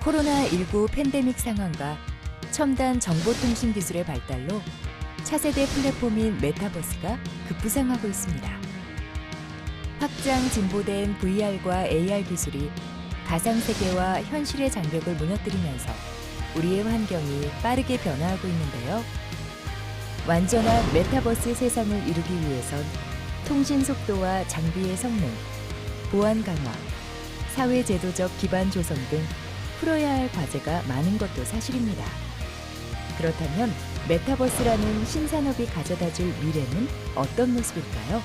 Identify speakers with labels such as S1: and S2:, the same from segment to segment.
S1: 코로나19 팬데믹 상황과 첨단 정보통신 기술의 발달로 차세대 플랫폼인 메타버스가 급부상하고 있습니다. 확장 진보된 VR과 AR 기술이 가상세계와 현실의 장벽을 무너뜨리면서 우리의 환경이 빠르게 변화하고 있는데요. 완전한 메타버스 세상을 이루기 위해선 통신 속도와 장비의 성능, 보안 강화, 사회제도적 기반 조성 등 풀어야 할 과제가 많은 것도 사실입니다. 그렇다면 메타버스라는 신산업이 가져다줄 미래는 어떤 모습일까요?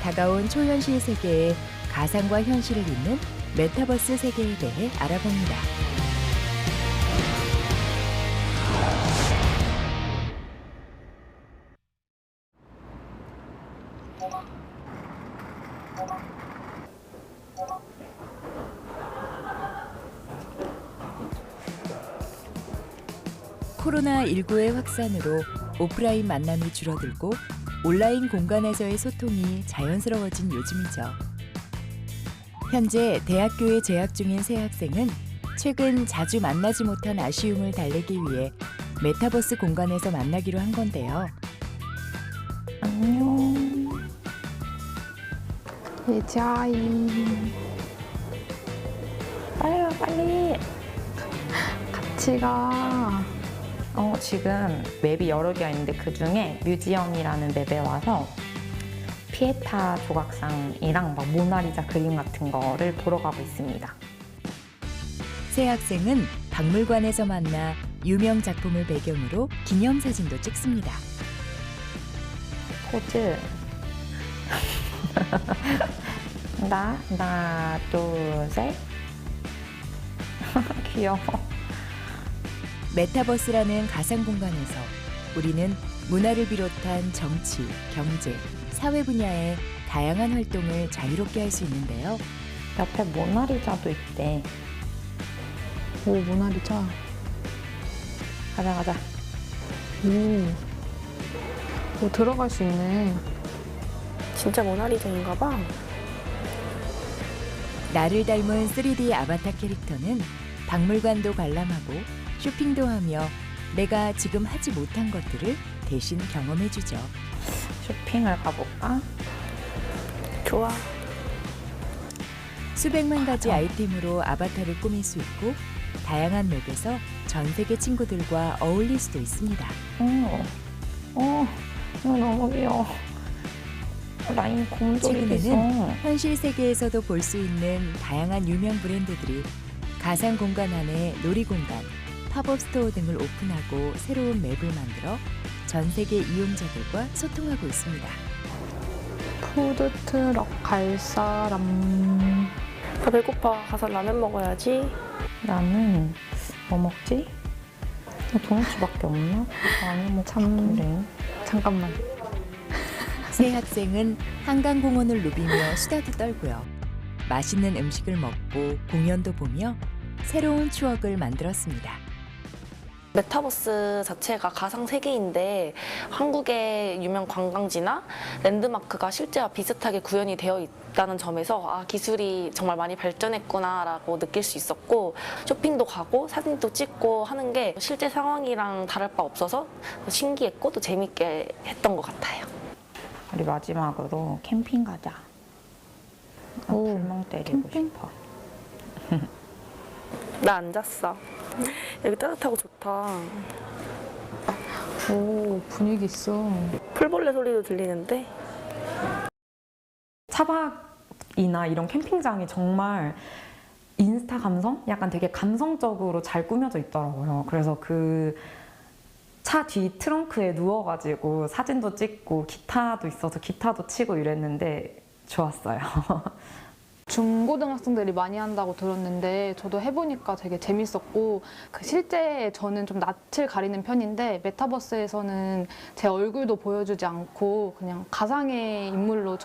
S1: 다가온 초현실 세계에 가상과 현실을 잇는 메타버스 세계에 대해 알아봅니다. 코로나19의 확산으로 오프라인 만남이 줄어들고 온라인 공간에서의 소통이 자연스러워진 요즘이죠. 현재 대학교에 재학 중인 새 학생은 최근 자주 만나지 못한 아쉬움을 달래기 위해 메타버스 공간에서 만나기로 한 건데요.
S2: 안녕. 예지아이. 빨리 와, 빨리. 같이 가. 지금 맵이 여러 개가 있는데 그중에 뮤지엄이라는 맵에 와서 피에타 조각상이랑 막 모나리자 그림 같은 거를 보러 가고 있습니다.
S1: 새 학생은 박물관에서 만나 유명 작품을 배경으로 기념사진도 찍습니다.
S2: 포즈. 하나, 둘, 셋. 귀여워.
S1: 메타버스라는 가상 공간에서 우리는 문화를 비롯한 정치, 경제, 사회 분야의 다양한 활동을 자유롭게 할 수 있는데요.
S2: 옆에 모나리자도 있대.
S3: 오, 모나리자.
S2: 가자.
S3: 오, 들어갈 수 있네.
S4: 진짜 모나리자인가 봐.
S1: 나를 닮은 3D 아바타 캐릭터는 박물관도 관람하고 쇼핑도 하며 내가 지금 하지 못한 것들을 대신 경험해주죠.
S2: 쇼핑을 가볼까?
S4: 좋아.
S1: 수백만 가지 아이템으로 아바타를 꾸밀 수 있고 다양한 맵에서 전 세계 친구들과 어울릴 수도 있습니다.
S2: 이거 너무 귀여워. 라인 곰돌이 있어.
S1: 최근에는 현실 세계에서도 볼 수 있는 다양한 유명 브랜드들이 가상 공간 안에 놀이공간, 팝업 스토어 등을 오픈하고 새로운 맵을 만들어 전 세계 이용자들과 소통하고 있습니다.
S3: 푸드트럭 갈 사람.
S4: 나 배고파. 가서 라면 먹어야지.
S2: 나는 뭐 먹지? 도넛밖에 없나? 많이 먹었는데.
S3: 잠깐만.
S1: 새 학생은 한강공원을 누비며 수다도 떨고요. 맛있는 음식을 먹고 공연도 보며 새로운 추억을 만들었습니다.
S4: 메타버스 자체가 가상 세계인데 한국의 유명 관광지나 랜드마크가 실제와 비슷하게 구현이 되어 있다는 점에서 기술이 정말 많이 발전했구나라고 느낄 수 있었고, 쇼핑도 가고 사진도 찍고 하는 게 실제 상황이랑 다를 바 없어서 신기했고 또 재밌게 했던 것 같아요.
S2: 우리 마지막으로 캠핑 가자. 나
S3: 오,
S2: 불멍 때리고
S3: 캠핑?
S2: 싶어.
S4: 나 앉았어. 여기 따뜻하고 좋다.
S3: 오, 분위기 있어.
S4: 풀벌레 소리도 들리는데.
S2: 차박이나 이런 캠핑장이 정말 인스타 감성? 약간 되게 감성적으로 잘 꾸며져 있더라고요. 그래서 그 차 뒤 트렁크에 누워가지고 사진도 찍고 기타도 있어서 기타도 치고 이랬는데 좋았어요.
S3: 중고등학생들이 많이 한다고 들었는데 저도 해보니까 되게 재밌었고, 실제 저는 좀 낯을 가리는 편인데 메타버스에서는 제 얼굴도 보여주지 않고 그냥 가상의 인물로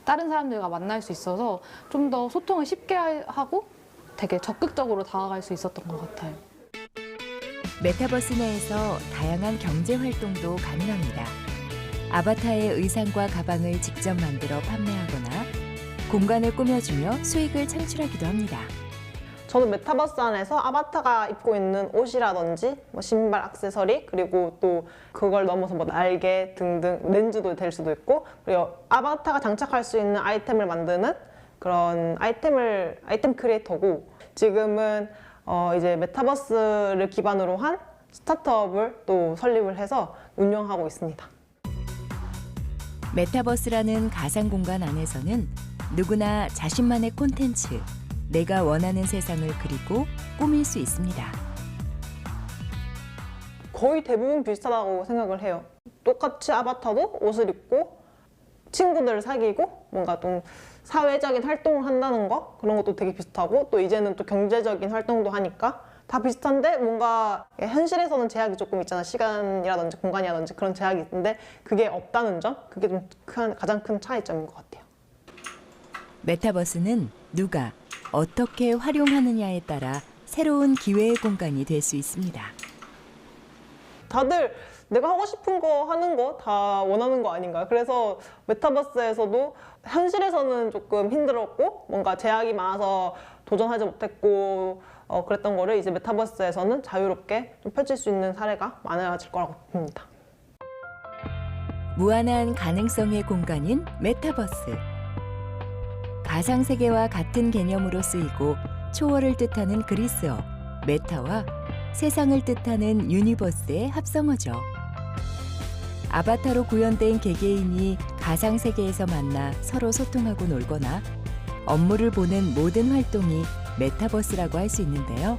S3: 다른 사람들과 만날 수 있어서 좀 더 소통을 쉽게 하고 되게 적극적으로 다가갈 수 있었던 것 같아요.
S1: 메타버스 내에서 다양한 경제 활동도 가능합니다. 아바타의 의상과 가방을 직접 만들어 판매하거나 공간을 꾸며주며 수익을 창출하기도 합니다.
S5: 저는 메타버스 안에서 아바타가 입고 있는 옷이라든지 뭐 신발, 액세서리, 그리고 또 그걸 넘어서 뭐 날개 등등 렌즈도 될 수도 있고, 그리고 아바타가 장착할 수 있는 아이템을 만드는 그런 아이템 크리에이터고, 지금은 이제 메타버스를 기반으로 한 스타트업을 또 설립을 해서 운영하고 있습니다.
S1: 메타버스라는 가상 공간 안에서는 누구나 자신만의 콘텐츠, 내가 원하는 세상을 그리고 꾸밀 수 있습니다.
S5: 거의 대부분 비슷하다고 생각을 해요. 똑같이 아바타도 옷을 입고 친구들을 사귀고 뭔가 좀 사회적인 활동을 한다는 거, 그런 것도 되게 비슷하고, 또 이제는 또 경제적인 활동도 하니까 다 비슷한데 뭔가 현실에서는 제약이 조금 있잖아. 시간이라든지 공간이라든지 그런 제약이 있는데 그게 없다는 점, 그게 좀 가장 큰 차이점인 것 같아요.
S1: 메타버스는 누가 어떻게 활용하느냐에 따라 새로운 기회의 공간이 될 수 있습니다.
S5: 다들 내가 하고 싶은 거 하는 거 다 원하는 거 아닌가요? 그래서 메타버스에서도 현실에서는 조금 힘들었고 뭔가 제약이 많아서 도전하지 못했고 그랬던 거를 이제 메타버스에서는 자유롭게 좀 펼칠 수 있는 사례가 많아질 거라고 봅니다.
S1: 무한한 가능성의 공간인 메타버스. 가상세계와 같은 개념으로 쓰이고 초월을 뜻하는 그리스어 메타와 세상을 뜻하는 유니버스의 합성어죠. 아바타로 구현된 개개인이 가상세계에서 만나 서로 소통하고 놀거나 업무를 보는 모든 활동이 메타버스라고 할 수 있는데요.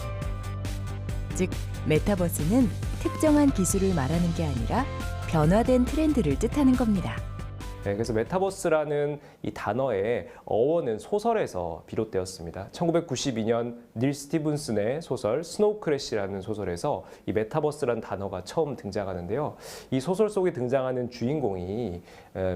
S1: 즉, 메타버스는 특정한 기술을 말하는 게 아니라 변화된 트렌드를 뜻하는 겁니다.
S6: 네, 그래서 메타버스라는 이 단어의 어원은 소설에서 비롯되었습니다. 1992년 닐 스티븐슨의 소설 스노우 크래시라는 소설에서 이 메타버스라는 단어가 처음 등장하는데요. 이 소설 속에 등장하는 주인공이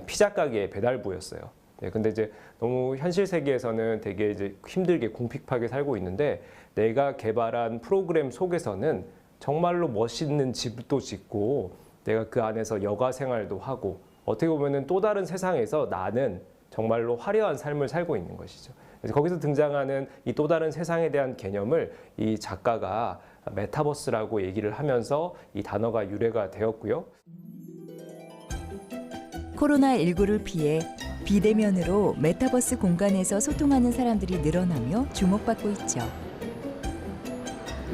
S6: 피자 가게의 배달부였어요. 네, 근데 이제 너무 현실 세계에서는 되게 이제 힘들게 궁핍하게 살고 있는데, 내가 개발한 프로그램 속에서는 정말로 멋있는 집도 짓고 내가 그 안에서 여가 생활도 하고, 어떻게 보면은 또 다른 세상에서 나는 정말로 화려한 삶을 살고 있는 것이죠. 그래서 거기서 등장하는 이 또 다른 세상에 대한 개념을 이 작가가 메타버스라고 얘기를 하면서 이 단어가 유래가 되었고요.
S1: 코로나19를 피해 비대면으로 메타버스 공간에서 소통하는 사람들이 늘어나며 주목받고 있죠.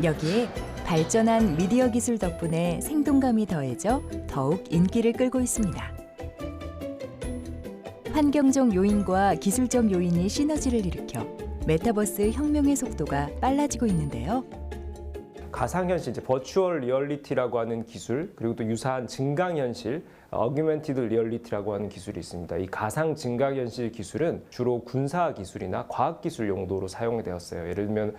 S1: 여기에 발전한 미디어 기술 덕분에 생동감이 더해져 더욱 인기를 끌고 있습니다. 환경적 요인과 기술적 요인이 시너지를 일으켜 메타버스 혁명의 속도가 빨라지고 있는데요.
S6: 가상현실, 이제 버추얼 리얼리티라고 하는 기술, 그리고 또 유사한 증강현실, 어규멘티드 리얼리티라고 하는 기술이 있습니다. 이 가상 증강현실 기술은 주로 군사 기술이나 과학 기술 용도로 사용되었어요. 예를 들면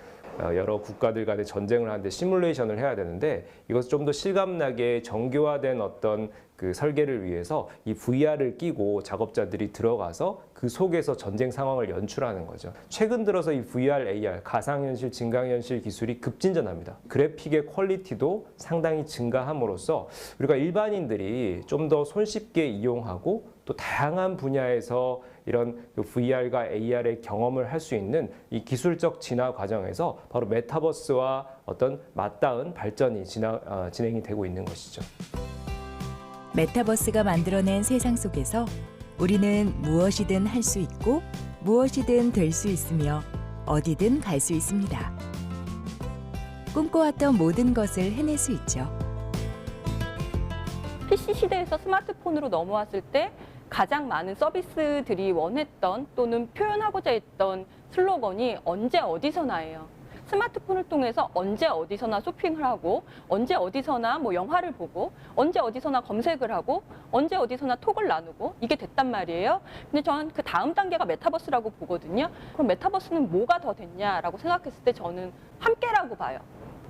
S6: 여러 국가들 간의 전쟁을 하는데 시뮬레이션을 해야 되는데, 이것을 좀 더 실감나게 정교화된 어떤 그 설계를 위해서 이 VR을 끼고 작업자들이 들어가서 그 속에서 전쟁 상황을 연출하는 거죠. 최근 들어서 이 VR, AR, 가상현실, 증강현실 기술이 급진전합니다. 그래픽의 퀄리티도 상당히 증가함으로써 우리가 일반인들이 좀 더 손쉽게 이용하고 또 다양한 분야에서 이런 VR과 AR의 경험을 할 수 있는 이 기술적 진화 과정에서 바로 메타버스와 어떤 맞닿은 발전이 진행이 되고 있는 것이죠.
S1: 메타버스가 만들어낸 세상 속에서 우리는 무엇이든 할 수 있고 무엇이든 될 수 있으며 어디든 갈 수 있습니다. 꿈꿔왔던 모든 것을 해낼 수 있죠.
S7: PC 시대에서 스마트폰으로 넘어왔을 때 가장 많은 서비스들이 원했던 또는 표현하고자 했던 슬로건이 언제 어디서나예요. 스마트폰을 통해서 언제 어디서나 쇼핑을 하고, 언제 어디서나 뭐 영화를 보고, 언제 어디서나 검색을 하고, 언제 어디서나 톡을 나누고, 이게 됐단 말이에요. 근데 저는 그 다음 단계가 메타버스라고 보거든요. 그럼 메타버스는 뭐가 더 됐냐라고 생각했을 때 저는 함께라고 봐요.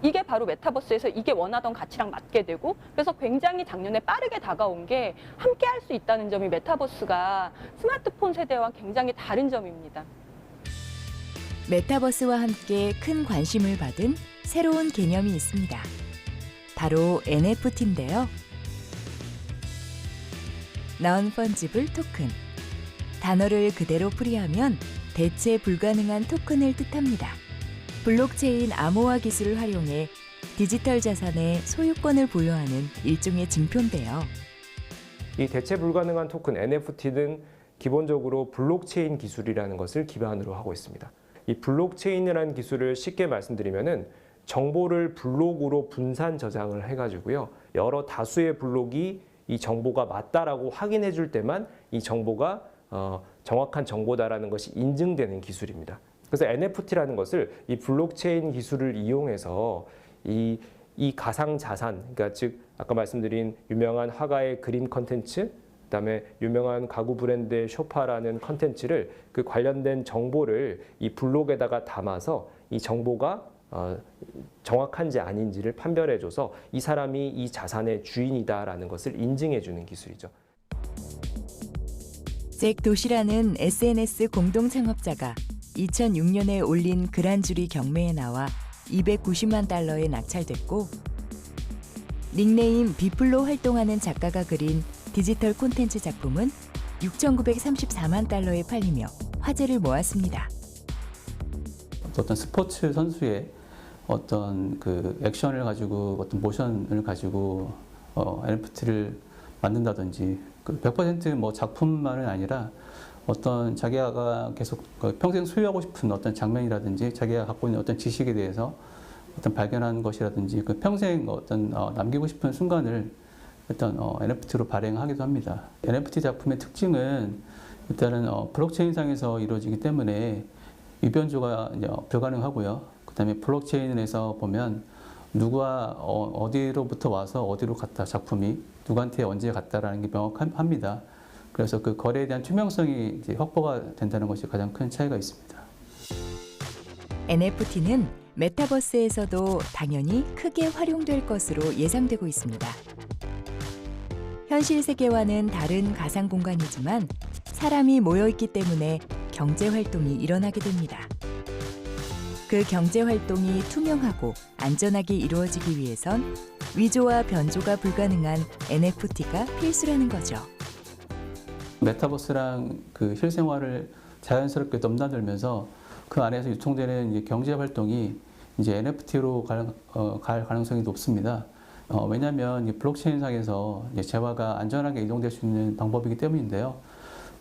S7: 이게 바로 메타버스에서 이게 원하던 가치랑 맞게 되고, 그래서 굉장히 작년에 빠르게 다가온 게 함께 할 수 있다는 점이 메타버스가 스마트폰 세대와 굉장히 다른 점입니다.
S1: 메타버스와 함께 큰 관심을 받은 새로운 개념이 있습니다. 바로 NFT인데요. Non-Fungible Token. 단어를 그대로 풀이하면 대체 불가능한 토큰을 뜻합니다. 블록체인 암호화 기술을 활용해 디지털 자산의 소유권을 부여하는 일종의 증표인데요.
S6: 이 대체 불가능한 토큰 NFT는 기본적으로 블록체인 기술이라는 것을 기반으로 하고 있습니다. 이 블록체인이라는 기술을 쉽게 말씀드리면은 정보를 블록으로 분산 저장을 해가지고요. 여러 다수의 블록이 이 정보가 맞다라고 확인해 줄 때만 이 정보가 정확한 정보다라는 것이 인증되는 기술입니다. 그래서 NFT라는 것을 이 블록체인 기술을 이용해서 이 가상 자산, 그러니까 즉 아까 말씀드린 유명한 화가의 그림 컨텐츠, 그다음에 유명한 가구 브랜드의 쇼파라는 컨텐츠를 그 관련된 정보를 이 블록에다가 담아서 이 정보가 정확한지 아닌지를 판별해줘서 이 사람이 이 자산의 주인이다라는 것을 인증해주는 기술이죠.
S1: 잭 도시라는 SNS 공동 창업자가 2006년에 올린 글 한 줄이 경매에 나와 290만 달러에 낙찰됐고, 닉네임 비플로 활동하는 작가가 그린 디지털 콘텐츠 작품은 6,934만 달러에 팔리며 화제를 모았습니다.
S8: 어떤 스포츠 선수의 어떤 그 액션을 가지고 어떤 모션을 가지고 NFT를 만든다든지 100% 뭐 작품만은 아니라 어떤 자기가 계속 평생 소유하고 싶은 어떤 장면이라든지 자기가 갖고 있는 어떤 지식에 대해서 어떤 발견한 것이라든지 그 평생 어떤 남기고 싶은 순간을 일단 NFT로 발행하기도 합니다. NFT 작품의 특징은 일단은 블록체인상에서 이루어지기 때문에 위변조가 불가능하고요. 그다음에 블록체인에서 보면 누가 어디로부터 와서 어디로 갔다, 작품이 누구한테 언제 갔다라는 게 명확합니다. 그래서 그 거래에 대한 투명성이 이제 확보가 된다는 것이 가장 큰 차이가 있습니다.
S1: NFT는 메타버스에서도 당연히 크게 활용될 것으로 예상되고 있습니다. 현실 세계와는 다른 가상 공간이지만 사람이 모여있기 때문에 경제 활동이 일어나게 됩니다. 그 경제 활동이 투명하고 안전하게 이루어지기 위해선 위조와 변조가 불가능한 NFT가 필수라는 거죠.
S8: 메타버스랑 그 실생활을 자연스럽게 넘나들면서 그 안에서 유통되는 이제 경제 활동이 이제 NFT로 갈 가능성이 높습니다. 왜냐하면 이 블록체인상에서 이제 재화가 안전하게 이동될 수 있는 방법이기 때문인데요.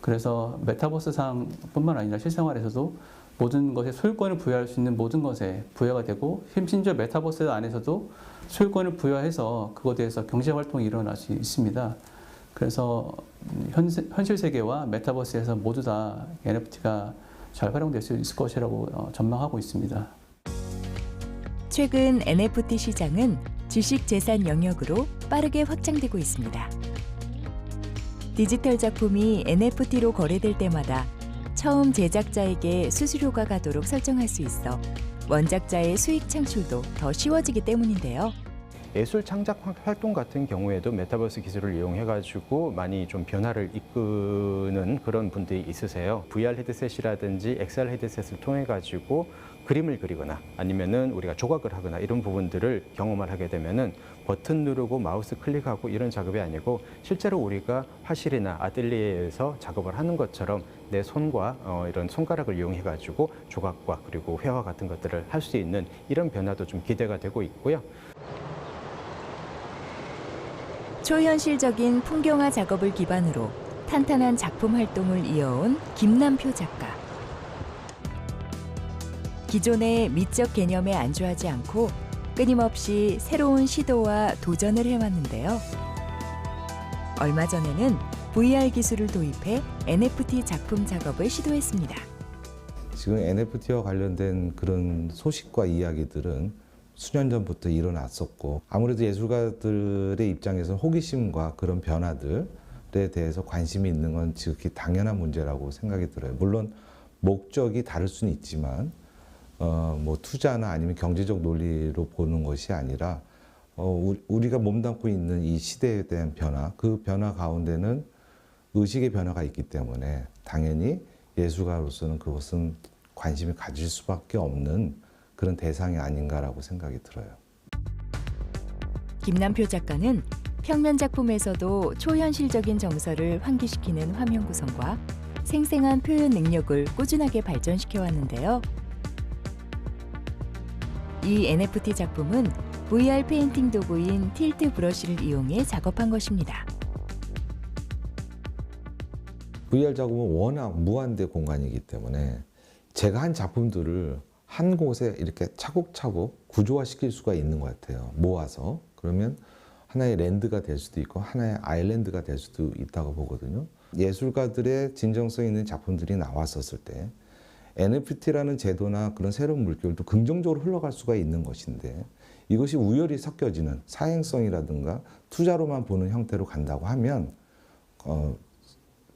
S8: 그래서 메타버스상뿐만 아니라 실생활에서도 모든 것에 소유권을 부여할 수 있는 모든 것에 부여가 되고 심지어 메타버스 안에서도 소유권을 부여해서 그것에 대해서 경제 활동이 일어날 수 있습니다. 그래서 현실 세계와 메타버스에서 모두 다 NFT가 잘 활용될 수 있을 것이라고 전망하고 있습니다.
S1: 최근 NFT 시장은 지식재산 영역으로 빠르게 확장되고 있습니다. 디지털 작품이 NFT로 거래될 때마다 처음 제작자에게 수수료가 가도록 설정할 수 있어 원작자의 수익 창출도 더 쉬워지기 때문인데요.
S9: 예술 창작 활동 같은 경우에도 메타버스 기술을 이용해가지고 많이 좀 변화를 이끄는 그런 분들이 있으세요. VR 헤드셋이라든지 XR 헤드셋을 통해가지고 그림을 그리거나 아니면은 우리가 조각을 하거나 이런 부분들을 경험을 하게 되면은 버튼 누르고 마우스 클릭하고 이런 작업이 아니고 실제로 우리가 화실이나 아뜰리에에서 작업을 하는 것처럼 내 손과 이런 손가락을 이용해가지고 조각과 그리고 회화 같은 것들을 할 수 있는 이런 변화도 좀 기대가 되고 있고요.
S1: 초현실적인 풍경화 작업을 기반으로 탄탄한 작품 활동을 이어온 김남표 작가. 기존의 미적 개념에 안주하지 않고 끊임없이 새로운 시도와 도전을 해왔는데요. 얼마 전에는 VR 기술을 도입해 NFT 작품 작업을 시도했습니다.
S10: 지금 NFT와 관련된 그런 소식과 이야기들은 수년 전부터 일어났었고 아무래도 예술가들의 입장에서는 호기심과 그런 변화들에 대해서 관심이 있는 건 지극히 당연한 문제라고 생각이 들어요. 물론 목적이 다를 수는 있지만 뭐 투자나 아니면 경제적 논리로 보는 것이 아니라 우리가 몸담고 있는 이 시대에 대한 변화, 그 변화 가운데는 의식의 변화가 있기 때문에 당연히 예술가로서는 그것은 관심을 가질 수밖에 없는 그런 대상이 아닌가라고 생각이 들어요.
S1: 김남표 작가는 평면 작품에서도 초현실적인 정서를 환기시키는 화면 구성과 생생한 표현 능력을 꾸준하게 발전시켜 왔는데요. 이 NFT 작품은 VR 페인팅 도구인 틸트 브러쉬를 이용해 작업한 것입니다.
S10: VR 작업은 워낙 무한대 공간이기 때문에 제가 한 작품들을 한 곳에 이렇게 차곡차곡 구조화시킬 수가 있는 것 같아요. 모아서. 그러면 하나의 랜드가 될 수도 있고 하나의 아일랜드가 될 수도 있다고 보거든요. 예술가들의 진정성 있는 작품들이 나왔었을 때 NFT라는 제도나 그런 새로운 물결도 긍정적으로 흘러갈 수가 있는 것인데 이것이 우열이 섞여지는 사행성이라든가 투자로만 보는 형태로 간다고 하면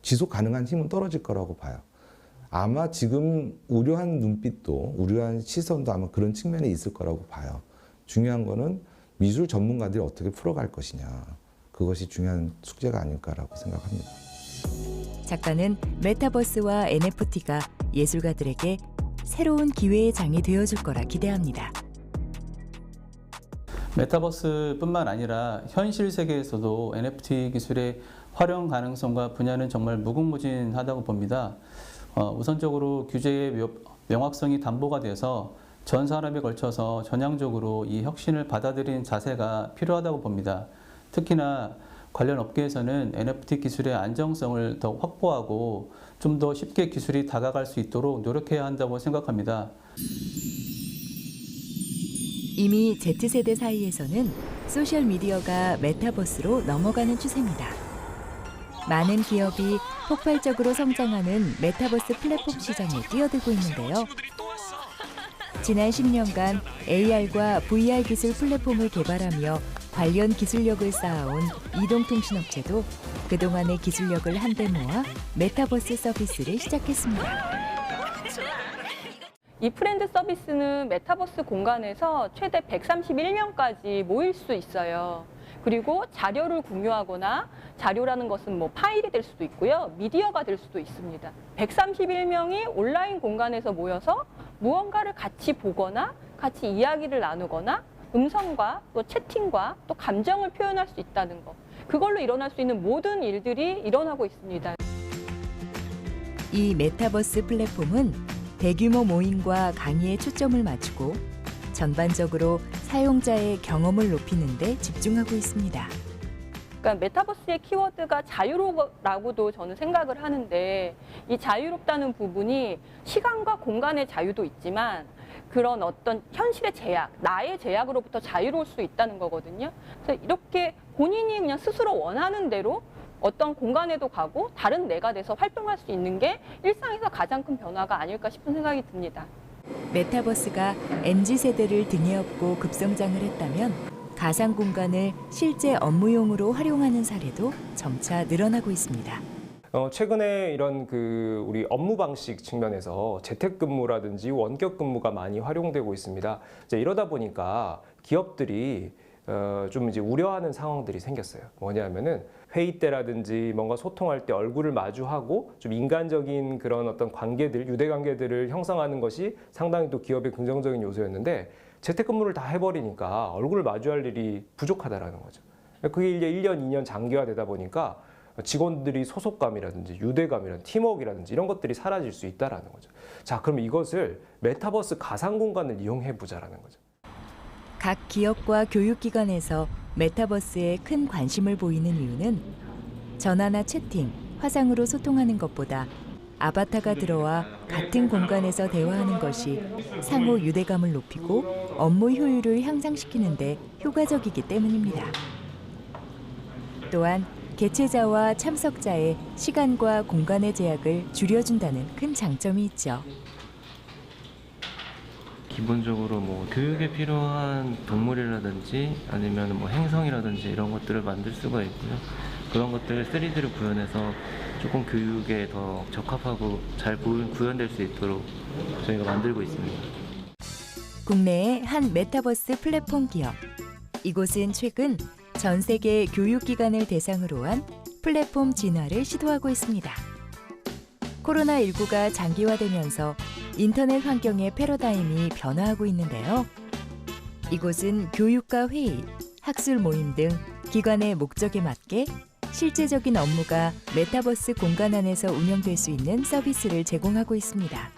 S10: 지속 가능한 힘은 떨어질 거라고 봐요. 아마 지금 우려한 눈빛도 우려한 시선도 아마 그런 측면에 있을 거라고 봐요. 중요한 거는 미술 전문가들이 어떻게 풀어갈 것이냐. 그것이 중요한 숙제가 아닐까라고 생각합니다.
S1: 작가는 메타버스와 NFT가 예술가들에게 새로운 기회의 장이 되어줄 거라 기대합니다.
S8: 메타버스뿐만 아니라 현실 세계에서도 NFT 기술의 활용 가능성과 분야는 정말 무궁무진하다고 봅니다. 우선적으로 규제의 명확성이 담보가 돼서 전 산업에 걸쳐서 전향적으로 이 혁신을 받아들이는 자세가 필요하다고 봅니다. 특히나 관련 업계에서는 NFT 기술의 안정성을 더 확보하고 좀 더 쉽게 기술이 다가갈 수 있도록 노력해야 한다고 생각합니다.
S1: 이미 Z세대 사이에서는 소셜미디어가 메타버스로 넘어가는 추세입니다. 많은 기업이 폭발적으로 성장하는 메타버스 플랫폼 시장에 뛰어들고 있는데요. 지난 10년간 AR과 VR 기술 플랫폼을 개발하며 관련 기술력을 쌓아온 이동통신업체도 그동안의 기술력을 한데 모아 메타버스 서비스를 시작했습니다.
S7: 이 프렌드 서비스는 메타버스 공간에서 최대 131명까지 모일 수 있어요. 그리고 자료를 공유하거나 자료라는 것은 뭐 파일이 될 수도 있고요. 미디어가 될 수도 있습니다. 131명이 온라인 공간에서 모여서 무언가를 같이 보거나 같이 이야기를 나누거나 음성과 또 채팅과 또 감정을 표현할 수 있다는 것. 그걸로 일어날 수 있는 모든 일들이 일어나고 있습니다.
S1: 이 메타버스 플랫폼은 대규모 모임과 강의에 초점을 맞추고 전반적으로 사용자의 경험을 높이는 데 집중하고 있습니다.
S7: 그러니까 메타버스의 키워드가 자유로라고도 저는 생각을 하는데 이 자유롭다는 부분이 시간과 공간의 자유도 있지만 그런 어떤 현실의 제약, 나의 제약으로부터 자유로울 수 있다는 거거든요. 그래서 이렇게 본인이 그냥 스스로 원하는 대로 어떤 공간에도 가고 다른 내가 돼서 활동할 수 있는 게 일상에서 가장 큰 변화가 아닐까 싶은 생각이 듭니다.
S1: 메타버스가 MZ세대를 등에 업고 급성장을 했다면 가상 공간을 실제 업무용으로 활용하는 사례도 점차 늘어나고 있습니다.
S6: 최근에 이런 우리 업무 방식 측면에서 재택근무라든지 원격 근무가 많이 활용되고 있습니다. 이러다 보니까 기업들이 좀 이제 우려하는 상황들이 생겼어요. 뭐냐면은 회의 때라든지 뭔가 소통할 때 얼굴을 마주하고 좀 인간적인 그런 어떤 관계들, 유대 관계들을 형성하는 것이 상당히 또 기업의 긍정적인 요소였는데 재택근무를 다 해버리니까 얼굴을 마주할 일이 부족하다라는 거죠. 그게 이제 1년, 2년 장기화되다 보니까 직원들이 소속감이라든지 유대감이라든지 팀워크라든지 이런 것들이 사라질 수 있다라는 거죠. 자, 그럼 이것을 메타버스 가상 공간을 이용해 보자라는 거죠.
S1: 각 기업과 교육기관에서 메타버스에 큰 관심을 보이는 이유는 전화나 채팅, 화상으로 소통하는 것보다 아바타가 들어와 같은 공간에서 대화하는 것이 상호 유대감을 높이고 업무 효율을 향상시키는 데 효과적이기 때문입니다. 또한 개최자와 참석자의 시간과 공간의 제약을 줄여준다는 큰 장점이 있죠.
S11: 기본적으로 뭐 교육에 필요한 동물이라든지 아니면 뭐 행성이라든지 이런 것들을 만들 수가 있고요. 그런 것들을 3D로 구현해서 조금 교육에 더 적합하고 잘 구현될 수 있도록 저희가 만들고 있습니다.
S1: 국내의 한 메타버스 플랫폼 기업. 이곳은 최근 전 세계 교육기관을 대상으로 한 플랫폼 진화를 시도하고 있습니다. 코로나19가 장기화되면서 인터넷 환경의 패러다임이 변화하고 있는데요. 이곳은 교육과 회의, 학술 모임 등 기관의 목적에 맞게 실제적인 업무가 메타버스 공간 안에서 운영될 수 있는 서비스를 제공하고 있습니다.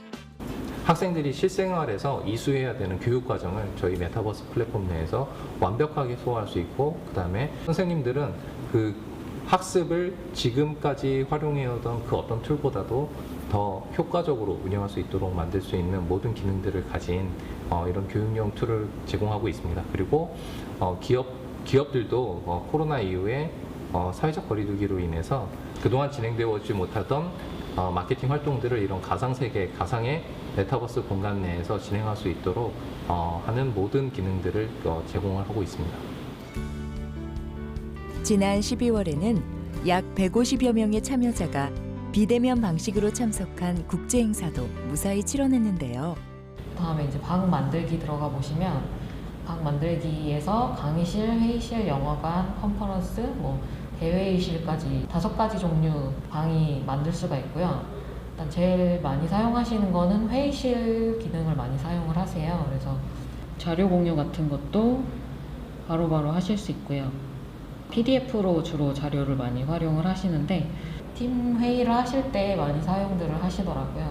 S12: 학생들이 실생활에서 이수해야 되는 교육 과정을 저희 메타버스 플랫폼 내에서 완벽하게 소화할 수 있고, 그다음에 선생님들은 그 학습을 지금까지 활용해오던 그 어떤 툴보다도 더 효과적으로 운영할 수 있도록 만들 수 있는 모든 기능들을 가진 이런 교육용 툴을 제공하고 있습니다. 그리고 기업들도 코로나 이후에 사회적 거리두기로 인해서 그동안 진행되어 오지 못하던 마케팅 활동들을 이런 가상세계, 가상의 메타버스 공간 내에서 진행할 수 있도록 하는 모든 기능들을 제공을 하고 있습니다.
S1: 지난 12월에는 약 150여 명의 참여자가 비대면 방식으로 참석한 국제 행사도 무사히 치러냈는데요.
S13: 다음에 이제 방 만들기 들어가 보시면 방 만들기에서 강의실, 회의실, 영화관, 컨퍼런스, 대회의실까지 5가지 종류 방이 만들 수가 있고요. 일단 제일 많이 사용하시는 거는 회의실 기능을 많이 사용을 하세요. 그래서 자료 공유 같은 것도 바로바로 하실 수 있고요. PDF로 주로 자료를 많이 활용을 하시는데 팀 회의를 하실 때 많이 사용들을 하시더라고요.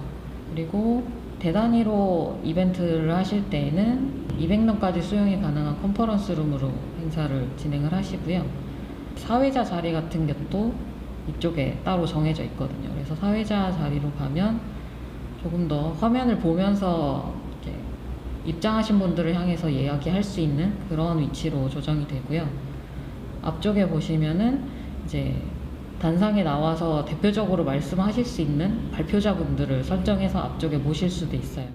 S13: 그리고 대단위로 이벤트를 하실 때에는 200명까지 수용이 가능한 컨퍼런스 룸으로 행사를 진행을 하시고요. 사회자 자리 같은 것도 이쪽에 따로 정해져 있거든요. 그래서 사회자 자리로 가면 조금 더 화면을 보면서 이렇게 입장하신 분들을 향해서 이야기할 수 있는 그런 위치로 조정이 되고요. 앞쪽에 보시면은 이제 단상에 나와서 대표적으로 말씀하실 수 있는 발표자분들을 설정해서 앞쪽에 모실 수도 있어요.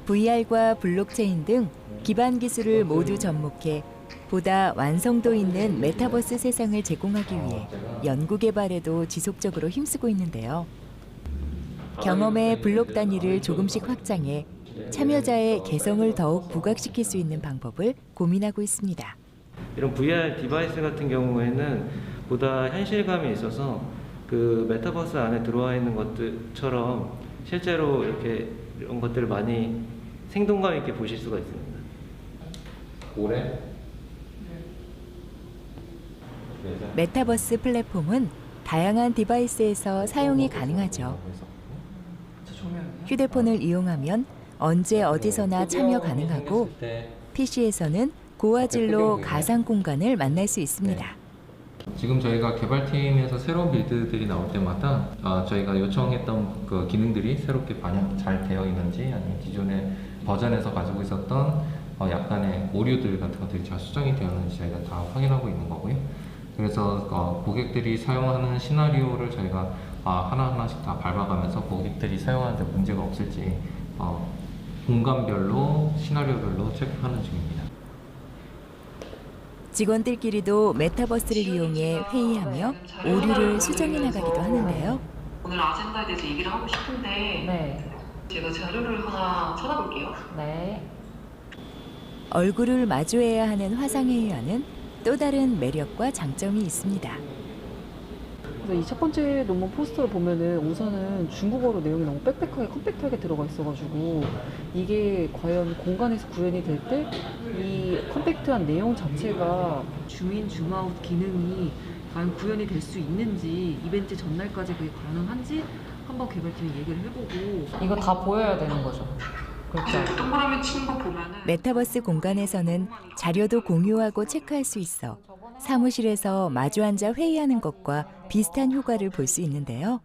S1: VR과 블록체인 등 기반 기술을 모두 접목해 보다 완성도 있는 메타버스 세상을 제공하기 위해 연구 개발에도 지속적으로 힘쓰고 있는데요. 경험의 블록 단위를 조금씩 확장해 참여자의 개성을 더욱 부각시킬 수 있는 방법을 고민하고 있습니다.
S11: 이런 VR 디바이스 같은 경우에는 보다 현실감이 있어서 그 메타버스 안에 들어와 있는 것들처럼 실제로 이런 것들을 많이 생동감 있게 보실 수가 있습니다.
S12: 올해?
S1: 메타버스 플랫폼은 다양한 디바이스에서 사용이 가능하죠. 휴대폰을 이용하면 언제 어디서나 참여 가능하고 PC에서는 고화질로 가상 공간을 만날 수 있습니다.
S12: 지금 저희가 개발팀에서 새로운 빌드들이 나올 때마다 저희가 요청했던 그 기능들이 새롭게 반영 잘 되어 있는지, 아니면 기존의 버전에서 가지고 있었던 약간의 오류들 같은 것들이 잘 수정이 되었는지 저희가 다 확인하고 있는 거고요. 그래서 고객들이 사용하는 시나리오를 저희가 하나하나씩 다 밟아가면서 고객들이 사용하는데 문제가 없을지 공간별로 시나리오별로 체크하는 중입니다.
S1: 직원들끼리도 메타버스를 이용해 회의하며 오류를 수정해 나가기도 하는데요.
S14: 오늘 아젠다에 대해서 얘기를 하고 싶은데
S13: 네.
S14: 제가 자료를 하나 찾아볼게요.
S13: 네.
S1: 얼굴을 마주해야 하는 화상회의와는 또 다른 매력과 장점이 있습니다.
S15: 그래서 이 첫 번째 논문 포스터를 보면은 우선은 중국어로 내용이 너무 빽빽하게 컴팩트하게 들어가 있어가지고 이게 과연 공간에서 구현이 될 때 이 컴팩트한 내용 자체가 줌인 줌아웃 기능이 과연 구현이 될 수 있는지, 이벤트 전날까지 그게 가능한지 한번 개발팀이 얘기를 해보고.
S13: 이거 다 보여야 되는 거죠. 그렇죠.
S14: 동그라미 친 거 보면은
S1: 메타버스 공간에서는 자료도 공유하고 체크할 수 있어 사무실에서 마주 앉아 회의하는 것과 비슷한 효과를 볼 수 있는데요.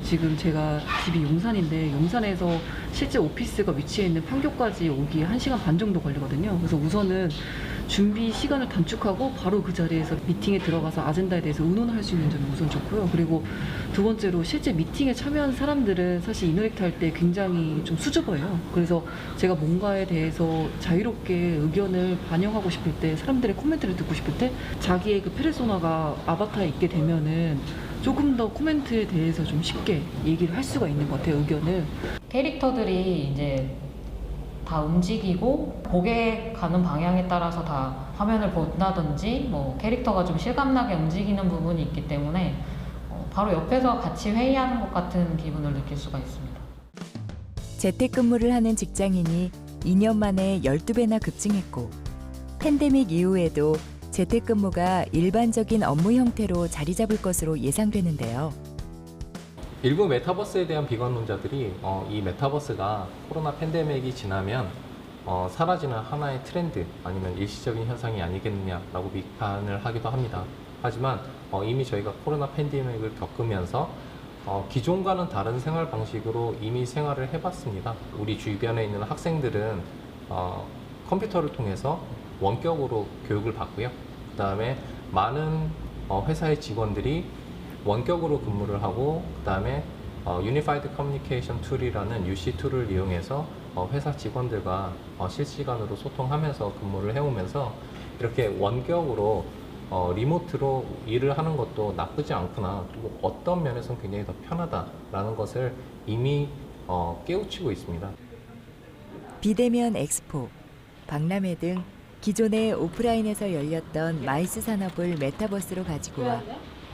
S15: 지금 제가 집이 용산인데 용산에서 실제 오피스가 위치해 있는 판교까지 오기에 1시간 반 정도 걸리거든요. 그래서 우선은 준비 시간을 단축하고 바로 그 자리에서 미팅에 들어가서 아젠다에 대해서 의논할 수 있는 점이 우선 좋고요. 그리고 두 번째로 실제 미팅에 참여한 사람들은 사실 이너렉트 할 때 굉장히 좀 수줍어요. 그래서 제가 뭔가에 대해서 자유롭게 의견을 반영하고 싶을 때, 사람들의 코멘트를 듣고 싶을 때 자기의 그 페르소나가 아바타에 있게 되면은 조금 더 코멘트에 대해서 좀 쉽게 얘기를 할 수가 있는 것 같아요, 의견을.
S13: 캐릭터들이 이제 다 움직이고 고개 가는 방향에 따라서 다 화면을 본다든지 캐릭터가 좀 실감나게 움직이는 부분이 있기 때문에 바로 옆에서 같이 회의하는 것 같은 기분을 느낄 수가 있습니다.
S1: 재택근무를 하는 직장인이 2년 만에 12배나 급증했고 팬데믹 이후에도 재택근무가 일반적인 업무 형태로 자리 잡을 것으로 예상되는데요.
S12: 일부 메타버스에 대한 비관론자들이 이 메타버스가 코로나 팬데믹이 지나면 사라지는 하나의 트렌드 아니면 일시적인 현상이 아니겠느냐라고 비판을 하기도 합니다. 하지만 이미 저희가 코로나 팬데믹을 겪으면서 기존과는 다른 생활 방식으로 이미 생활을 해봤습니다. 우리 주변에 있는 학생들은 컴퓨터를 통해서 원격으로 교육을 받고요. 그 다음에 많은 회사의 직원들이 원격으로 근무를 하고, 그 다음에 Unified Communication Tool이라는 UC 툴을 이용해서 회사 직원들과 실시간으로 소통하면서 근무를 해오면서 이렇게 원격으로 리모트로 일을 하는 것도 나쁘지 않구나, 또 어떤 면에서는 굉장히 더 편하다라는 것을 이미 깨우치고 있습니다.
S1: 비대면 엑스포, 박람회 등 기존의 오프라인에서 열렸던 마이스 산업을 메타버스로 가지고 와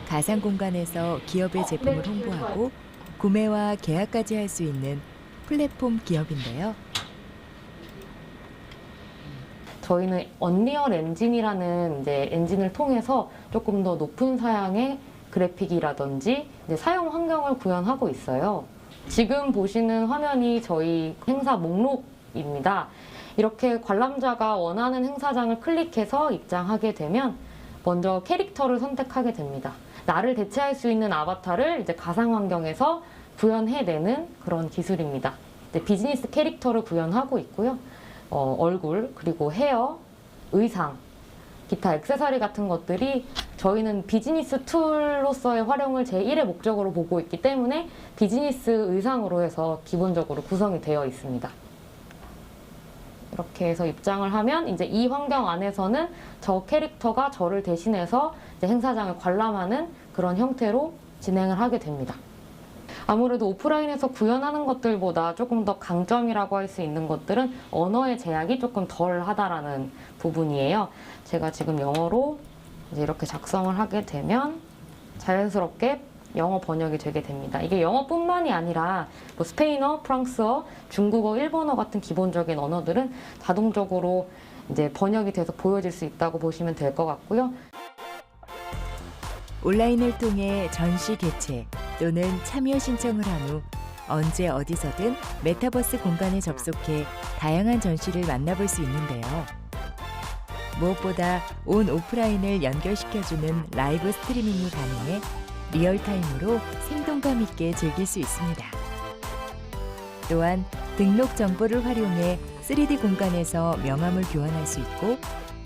S1: 가상 공간에서 기업의 제품을 홍보하고 구매와 계약까지 할 수 있는 플랫폼 기업인데요.
S13: 저희는 언리얼 엔진이라는 이제 엔진을 통해서 조금 더 높은 사양의 그래픽이라든지 이제 사용 환경을 구현하고 있어요. 지금 보시는 화면이 저희 행사 목록입니다. 이렇게 관람자가 원하는 행사장을 클릭해서 입장하게 되면 먼저 캐릭터를 선택하게 됩니다. 나를 대체할 수 있는 아바타를 이제 가상 환경에서 구현해내는 그런 기술입니다. 이제 비즈니스 캐릭터를 구현하고 있고요. 얼굴, 그리고 헤어, 의상, 기타 액세서리 같은 것들이 저희는 비즈니스 툴로서의 활용을 제1의 목적으로 보고 있기 때문에 비즈니스 의상으로 해서 기본적으로 구성이 되어 있습니다. 이렇게 해서 입장을 하면 이제 이 환경 안에서는 저 캐릭터가 저를 대신해서 이제 행사장을 관람하는 그런 형태로 진행을 하게 됩니다. 아무래도 오프라인에서 구현하는 것들보다 조금 더 강점이라고 할 수 있는 것들은 언어의 제약이 조금 덜 하다라는 부분이에요. 제가 지금 영어로 이제 이렇게 작성을 하게 되면 자연스럽게 영어 번역이 되게 됩니다. 이게 영어뿐만이 아니라 뭐 스페인어, 프랑스어, 중국어, 일본어 같은 기본적인 언어들은 자동적으로 이제 번역이 돼서 보여질 수 있다고 보시면 될 것 같고요.
S1: 온라인을 통해 전시 개최 또는 참여 신청을 한 후 언제 어디서든 메타버스 공간에 접속해 다양한 전시를 만나볼 수 있는데요. 무엇보다 온 오프라인을 연결시켜주는 라이브 스트리밍이 가능해 리얼타임으로 생동감 있게 즐길 수 있습니다. 또한 등록 정보를 활용해 3D 공간에서 명함을 교환할 수 있고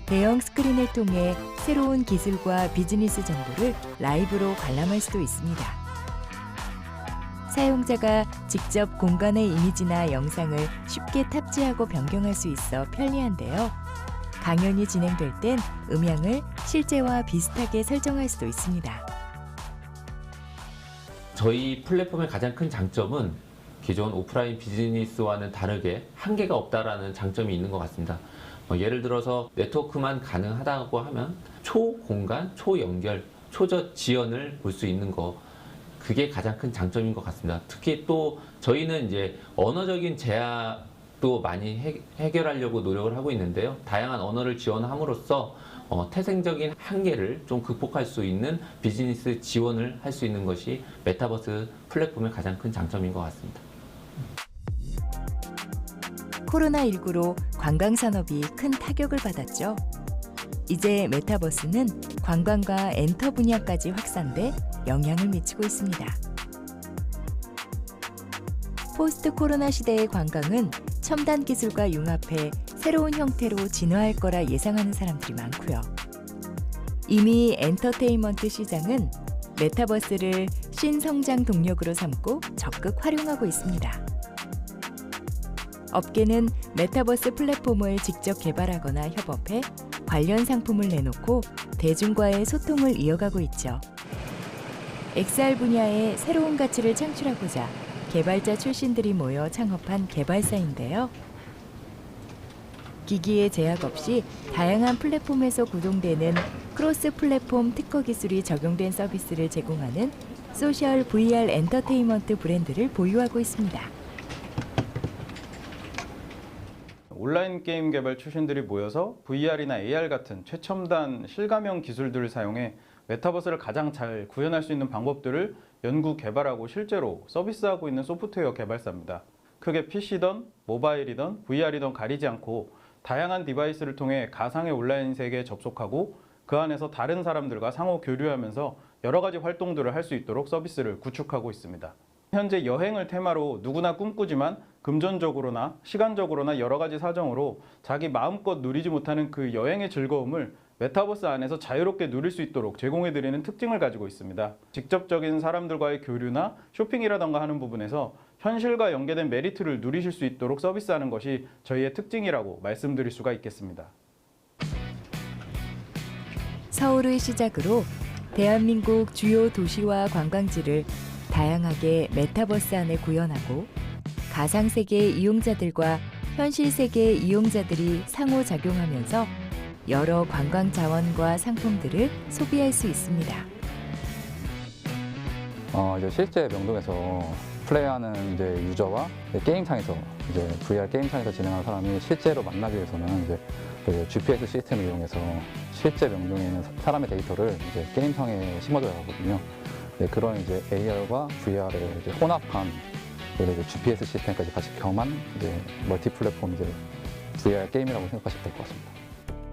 S1: 대형 스크린을 통해 새로운 기술과 비즈니스 정보를 라이브로 관람할 수도 있습니다. 사용자가 직접 공간의 이미지나 영상을 쉽게 탑재하고 변경할 수 있어 편리한데요. 강연이 진행될 땐 음향을 실제와 비슷하게 설정할 수도 있습니다.
S16: 저희 플랫폼의 가장 큰 장점은 기존 오프라인 비즈니스와는 다르게 한계가 없다라는 장점이 있는 것 같습니다. 예를 들어서 네트워크만 가능하다고 하면 초공간, 초연결, 초저 지연을 볼 수 있는 거, 그게 가장 큰 장점인 것 같습니다. 특히 또 저희는 이제 언어적인 제약도 많이 해결하려고 노력을 하고 있는데요. 다양한 언어를 지원함으로써 태생적인 한계를 좀 극복할 수 있는 비즈니스 지원을 할 수 있는 것이 메타버스 플랫폼의 가장 큰 장점인 것 같습니다.
S1: 코로나19로 관광산업이 큰 타격을 받았죠. 이제 메타버스는 관광과 엔터 분야까지 확산돼 영향을 미치고 있습니다. 포스트 코로나 시대의 관광은 첨단 기술과 융합해 새로운 형태로 진화할 거라 예상하는 사람들이 많고요. 이미 엔터테인먼트 시장은 메타버스를 신성장 동력으로 삼고 적극 활용하고 있습니다. 업계는 메타버스 플랫폼을 직접 개발하거나 협업해 관련 상품을 내놓고 대중과의 소통을 이어가고 있죠. XR 분야의 새로운 가치를 창출하고자 개발자 출신들이 모여 창업한 개발사인데요. 기기의 제약 없이 다양한 플랫폼에서 구동되는 크로스 플랫폼 특허 기술이 적용된 서비스를 제공하는 소셜 VR 엔터테인먼트 브랜드를 보유하고 있습니다.
S17: 온라인 게임 개발 출신들이 모여서 VR이나 AR 같은 최첨단 실감형 기술들을 사용해 메타버스를 가장 잘 구현할 수 있는 방법들을 연구 개발하고 실제로 서비스하고 있는 소프트웨어 개발사입니다. 크게 PC든 모바일이든 VR이든 가리지 않고 다양한 디바이스를 통해 가상의 온라인 세계에 접속하고 그 안에서 다른 사람들과 상호 교류하면서 여러 가지 활동들을 할 수 있도록 서비스를 구축하고 있습니다. 현재 여행을 테마로 누구나 꿈꾸지만 금전적으로나 시간적으로나 여러 가지 사정으로 자기 마음껏 누리지 못하는 그 여행의 즐거움을 메타버스 안에서 자유롭게 누릴 수 있도록 제공해드리는 특징을 가지고 있습니다. 직접적인 사람들과의 교류나 쇼핑이라던가 하는 부분에서 현실과 연계된 메리트를 누리실 수 있도록 서비스하는 것이 저희의 특징이라고 말씀드릴 수가 있겠습니다.
S1: 서울을 시작으로 대한민국 주요 도시와 관광지를 다양하게 메타버스 안에 구현하고 가상세계의 이용자들과 현실세계의 이용자들이 상호작용하면서 여러 관광 자원과 상품들을 소비할 수 있습니다.
S18: 이제 실제 명동에서 플레이하는 이제 유저와 게임상에서 이제 VR 게임상에서 진행하는 사람이 실제로 만나기 위해서는 이제 그 GPS 시스템을 이용해서 실제 명동에 있는 사람의 데이터를 이제 게임상에 심어줘야 하거든요. 그런 이제 AR과 VR을 이제 혼합한 그리고 이제 GPS 시스템까지 같이 겸한 이제 멀티 플랫폼 이제 VR 게임이라고 생각하시면 될 것 같습니다.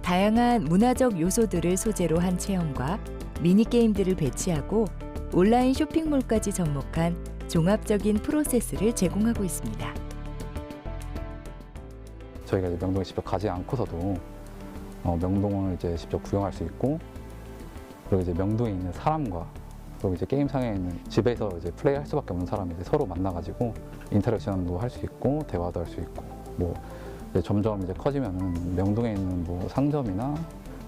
S1: 다양한 문화적 요소들을 소재로 한 체험과 미니게임들을 배치하고 온라인 쇼핑몰까지 접목한 종합적인 프로세스를 제공하고 있습니다.
S18: 저희가 이제 명동에 직접 가지 않고서도 명동을 이제 직접 구경할 수 있고 그리고 이제 명동에 있는 사람과 그리고 이제 게임상에 있는 집에서 이제 플레이할 수밖에 없는 사람이 이제 서로 만나가지고 인터랙션도 할 수 있고 대화도 할 수 있고 뭐 이제 점점 이제 커지면은 명동에 있는 뭐 상점이나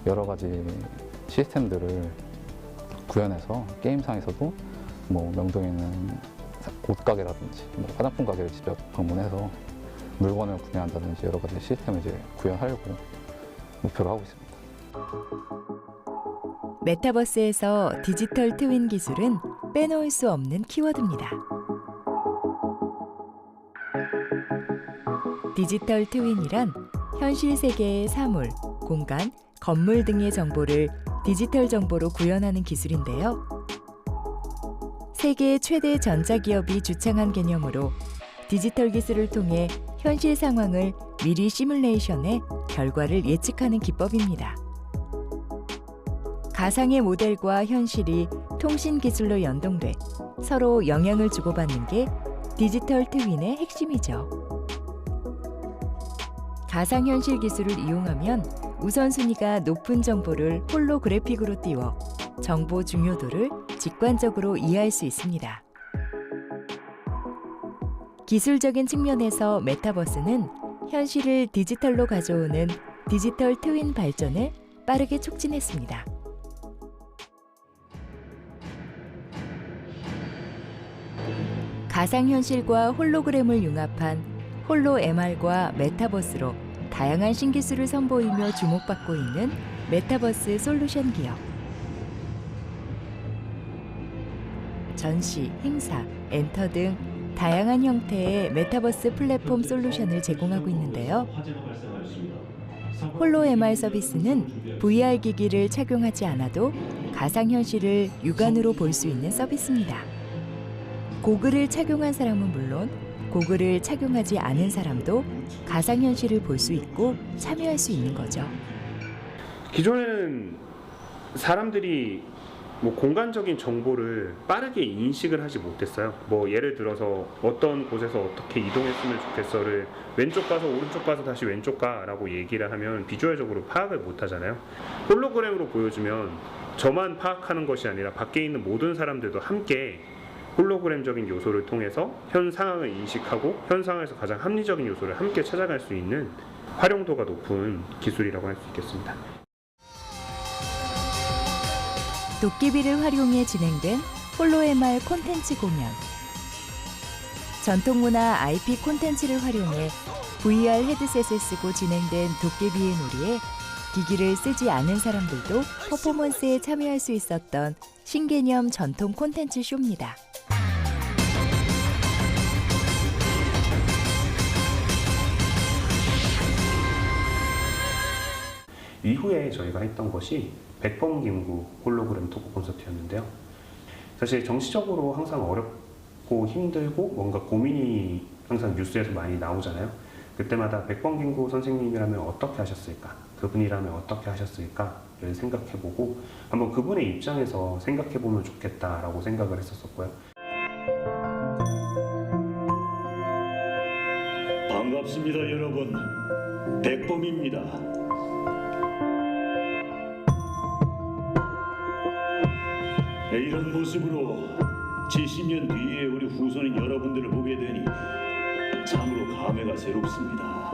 S18: 여러 가지 시스템들을 구현해서 게임상에서도 뭐 명동에 있는 옷가게라든지 뭐 화장품 가게를 직접 방문해서 물건을 구매한다든지 여러 가지 시스템을 이제 구현하려고 목표로 하고 있습니다.
S1: 메타버스에서 디지털 트윈 기술은 빼놓을 수 없는 키워드입니다. 디지털 트윈이란 현실 세계의 사물, 공간, 건물 등의 정보를 디지털 정보로 구현하는 기술인데요. 세계 최대 전자기업이 주창한 개념으로 디지털 기술을 통해 현실 상황을 미리 시뮬레이션해 결과를 예측하는 기법입니다. 가상의 모델과 현실이 통신 기술로 연동돼 서로 영향을 주고받는 게 디지털 트윈의 핵심이죠. 가상현실 기술을 이용하면 우선순위가 높은 정보를 홀로그래픽으로 띄워 정보 중요도를 직관적으로 이해할 수 있습니다. 기술적인 측면에서 메타버스는 현실을 디지털로 가져오는 디지털 트윈 발전을 빠르게 촉진했습니다. 가상현실과 홀로그램을 융합한 홀로 MR과 메타버스로 다양한 신기술을 선보이며 주목받고 있는 메타버스 솔루션 기업. 전시, 행사, 엔터 등 다양한 형태의 메타버스 플랫폼 솔루션을 제공하고 있는데요. 홀로 MR 서비스는 VR 기기를 착용하지 않아도 가상현실을 육안으로 볼 수 있는 서비스입니다. 고글을 착용한 사람은 물론 고글을 착용하지 않은 사람도 가상현실을 볼 수 있고 참여할 수 있는 거죠.
S19: 기존에는 사람들이 뭐 공간적인 정보를 빠르게 인식을 하지 못했어요. 뭐 예를 들어서 어떤 곳에서 어떻게 이동했으면 좋겠어를 왼쪽 가서 오른쪽 가서 다시 왼쪽 가라고 얘기를 하면 비주얼적으로 파악을 못 하잖아요. 홀로그램으로 보여주면 저만 파악하는 것이 아니라 밖에 있는 모든 사람들도 함께 홀로그램적인 요소를 통해서 현 상황을 인식하고 현 상황에서 가장 합리적인 요소를 함께 찾아갈 수 있는 활용도가 높은 기술이라고 할 수 있겠습니다.
S1: 도깨비를 활용해 진행된 홀로 MR 콘텐츠 공연. 전통문화 IP 콘텐츠를 활용해 VR 헤드셋을 쓰고 진행된 도깨비의 놀이에 기기를 쓰지 않은 사람들도 퍼포먼스에 참여할 수 있었던 신개념 전통 콘텐츠 쇼입니다.
S19: 이후에 저희가 했던 것이 백범김구 홀로그램 토크 콘서트였는데요. 사실 정치적으로 항상 어렵고 힘들고 뭔가 고민이 항상 뉴스에서 많이 나오잖아요. 그때마다 백범김구 선생님이라면 어떻게 하셨을까? 그분이라면 어떻게 하셨을까를 생각해보고 한번 그분의 입장에서 생각해보면 좋겠다라고 생각을 했었고요.
S20: 반갑습니다, 여러분. 백범입니다. 이런 모습으로 70년 뒤에 우리 후손인 여러분들을 보게 되니 참으로 감회가 새롭습니다.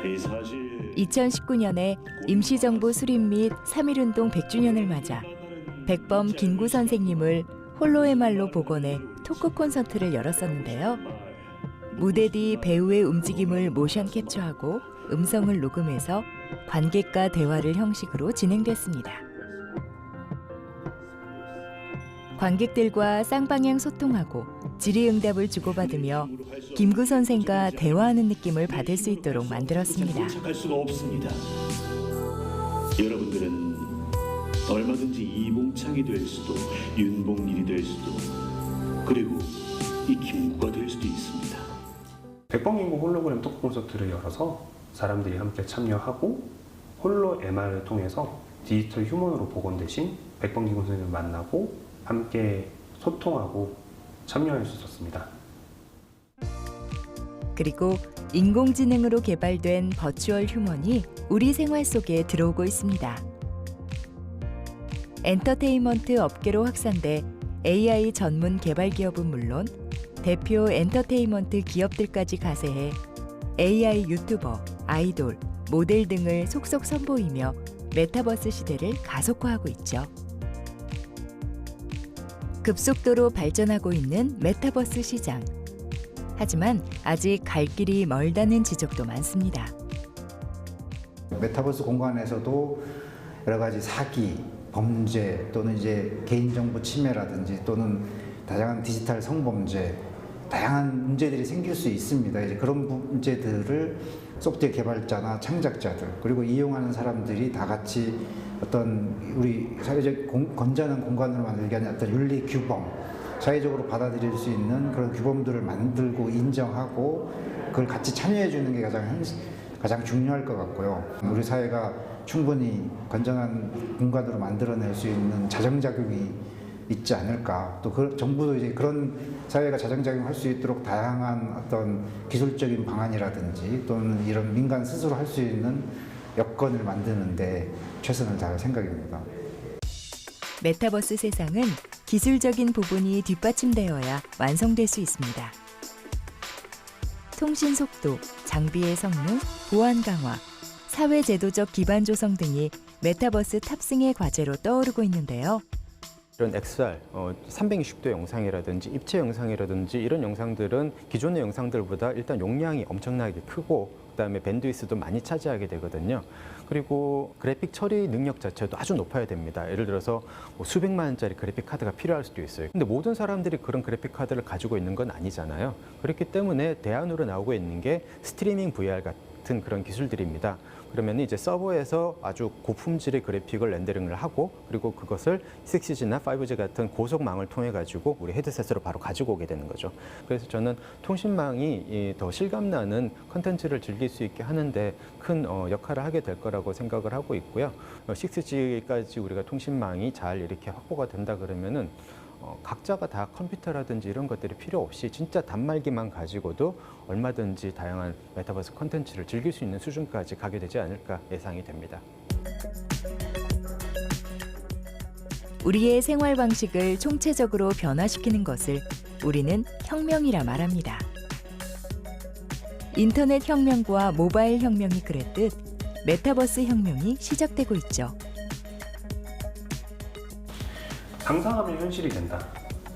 S20: 이 사실
S1: 2019년에 임시정부 수립 및 3.1운동 100주년을 맞아 백범 김구 선생님을 홀로의 말로 복원해 토크 콘서트를 열었었는데요. 무대 뒤 배우의 움직임을 모션 캡처하고 음성을 녹음해서 관객과 대화를 형식으로 진행됐습니다. 관객들과 쌍방향 소통하고 질의응답을 주고받으며 김구 선생과 대화하는 느낌을 받을 수 있도록 만들었습니다.
S20: 도착할 수가 없습니다. 여러분들은 얼마든지 이봉창이 될 수도 윤봉일이 될 수도 그리고 이 김구가 될 수도 있습니다.
S19: 백범김구 홀로그램 토크 콘서트를 열어서 사람들이 함께 참여하고 홀로 MR을 통해서 디지털 휴먼으로 복원되신 백범김구 선생님을 만나고 함께 소통하고 참여할 수 있었습니다.
S1: 그리고 인공지능으로 개발된 버추얼 휴먼이 우리 생활 속에 들어오고 있습니다. 엔터테인먼트 업계로 확산돼 AI 전문 개발 기업은 물론 대표 엔터테인먼트 기업들까지 가세해 AI 유튜버, 아이돌, 모델 등을 속속 선보이며 메타버스 시대를 가속화하고 있죠. 급속도로 발전하고 있는 메타버스 시장. 하지만 아직 갈 길이 멀다는 지적도 많습니다.
S21: 메타버스 공간에서도 여러 가지 사기, 범죄 또는 이제 개인정보 침해라든지 또는 다양한 디지털 성범죄, 다양한 문제들이 생길 수 있습니다. 이제 그런 문제들을 소프트웨어 개발자나 창작자들 그리고 이용하는 사람들이 다 같이 어떤 우리 사회적 건전한 공간으로 만들기 위한 어떤 윤리 규범, 사회적으로 받아들일 수 있는 그런 규범들을 만들고 인정하고 그걸 같이 참여해 주는 게 가장 중요할 것 같고요. 우리 사회가 충분히 건전한 공간으로 만들어낼 수 있는 자정작용이 있지 않을까. 또 정부도 이제 그런 사회가 자정작용할 수 있도록 다양한 어떤 기술적인 방안이라든지 또는 이런 민간 스스로 할 수 있는 여건을 만드는데 최선을 다할 생각입니다.
S1: 메타버스 세상은 기술적인 부분이 뒷받침되어야 완성될 수 있습니다. 통신 속도, 장비의 성능, 보안 강화, 사회 제도적 기반 조성 등이 메타버스 탑승의 과제로 떠오르고 있는데요.
S9: 이런 XR, 360도 영상이라든지 입체 영상이라든지 이런 영상들은 기존의 영상들보다 일단 용량이 엄청나게 크고 그다음에 밴드위스도 많이 차지하게 되거든요. 그리고 그래픽 처리 능력 자체도 아주 높아야 됩니다. 예를 들어서 수백만 원짜리 그래픽 카드가 필요할 수도 있어요. 근데 모든 사람들이 그런 그래픽 카드를 가지고 있는 건 아니잖아요. 그렇기 때문에 대안으로 나오고 있는 게 스트리밍 VR 같은 그런 기술들입니다. 그러면 이제 서버에서 아주 고품질의 그래픽을 렌더링을 하고 그리고 그것을 6G나 5G 같은 고속망을 통해 가지고 우리 헤드셋으로 바로 가지고 오게 되는 거죠. 그래서 저는 통신망이 더 실감나는 컨텐츠를 즐길 수 있게 하는데 큰 역할을 하게 될 거라고 생각을 하고 있고요. 6G까지 우리가 통신망이 잘 이렇게 확보가 된다 그러면은 각자가 다 컴퓨터라든지 이런 것들이 필요 없이 진짜 단말기만 가지고도 얼마든지 다양한 메타버스 콘텐츠를 즐길 수 있는 수준까지 가게 되지 않을까 예상이 됩니다.
S1: 우리의 생활 방식을 총체적으로 변화시키는 것을 우리는 혁명이라 말합니다. 인터넷 혁명과 모바일 혁명이 그랬듯 메타버스 혁명이 시작되고 있죠.
S19: 상상하면 현실이 된다.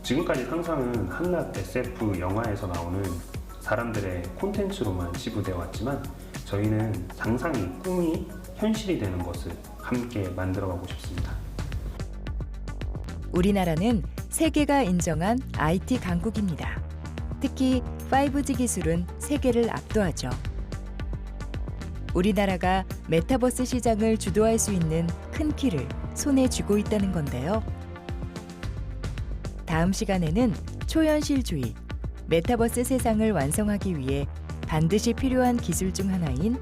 S19: 지금까지 상상은 한낱 SF 영화에서 나오는 사람들의 콘텐츠로만 지부되어 왔지만 저희는 상상이, 꿈이 현실이 되는 것을 함께 만들어가고 싶습니다.
S1: 우리나라는 세계가 인정한 IT 강국입니다. 특히 5G 기술은 세계를 압도하죠. 우리나라가 메타버스 시장을 주도할 수 있는 큰 키를 손에 쥐고 있다는 건데요. 다음 시간에는 초현실주의, 메타버스 세상을 완성하기 위해 반드시 필요한 기술 중 하나인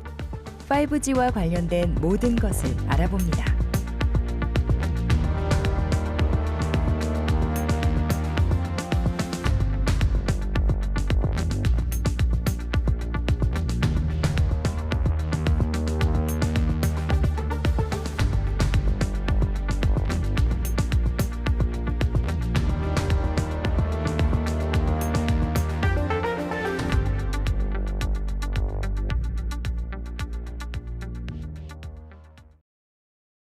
S1: 5G와 관련된 모든 것을 알아봅니다.